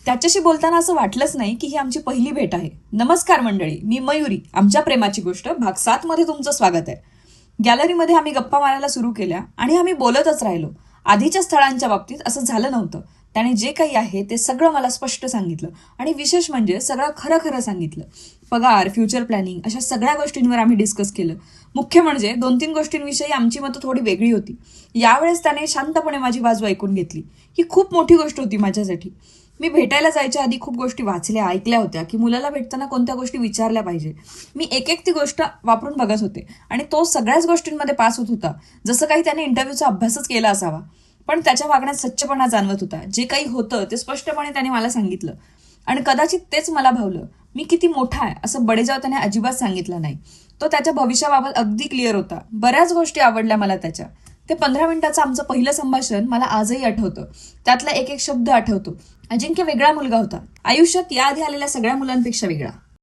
त्याच्याशी बोलताना असं वाटलंच नाही की ही आमची पहिली भेट आहे. नमस्कार मंडळी, मी मयुरी. आमच्या प्रेमाची गोष्ट भाग 7 मध्ये तुमचं स्वागत आहे. गॅलरीमध्ये आम्ही गप्पा मारायला सुरू केल्या आणि आम्ही बोलतच राहिलो. आधीच्या स्थळांच्या बाबतीत असं झालं नव्हतं. त्याने जे काही आहे ते सगळं मला स्पष्ट सांगितलं आणि विशेष म्हणजे सगळं खरं खरं सांगितलं. पगार, फ्युचर प्लॅनिंग अशा सगळ्या गोष्टींवर आम्ही डिस्कस केलं. मुख्य म्हणजे 2-3 गोष्टींविषयी आमची मतं थोडी वेगळी होती. यावेळेस त्याने शांतपणे माझी बाजू ऐकून घेतली. ही खूप मोठी गोष्ट होती माझ्यासाठी. मी भेटायला जायच्या आधी खूप गोष्टी वाचल्या, ऐकल्या होत्या की मुलाला भेटताना कोणत्या गोष्टी विचारल्या पाहिजे. मी एक ती गोष्ट वापरून बघत होते आणि तो सगळ्याच गोष्टींमध्ये पास होत होता, जसं काही त्याने इंटरव्ह्यूचा अभ्यासच केला असावा. पण त्याच्या वागण्यात सच्चपणा जाणवत होता. जे काही होतं ते स्पष्टपणे त्याने मला सांगितलं आणि कदाचित तेच मला भावलं. मी किती मोठा आहे असं बडेजाव त्याने अजिबात सांगितलं नाही. तो त्याच्या भविष्याबाबत अगदी क्लिअर होता. बऱ्याच गोष्टी आवडल्या मला त्याच्या. ते 15 मिनिटाचं आमचं पहिलं संभाषण मला आजही आठवतं. त्यातला एक शब्द आठवतो. अजिंक्य वेगळा मुलगा होता. आयुष्यात याआधी आलेल्या सगळ्या मुलांपेक्षा वेगळा.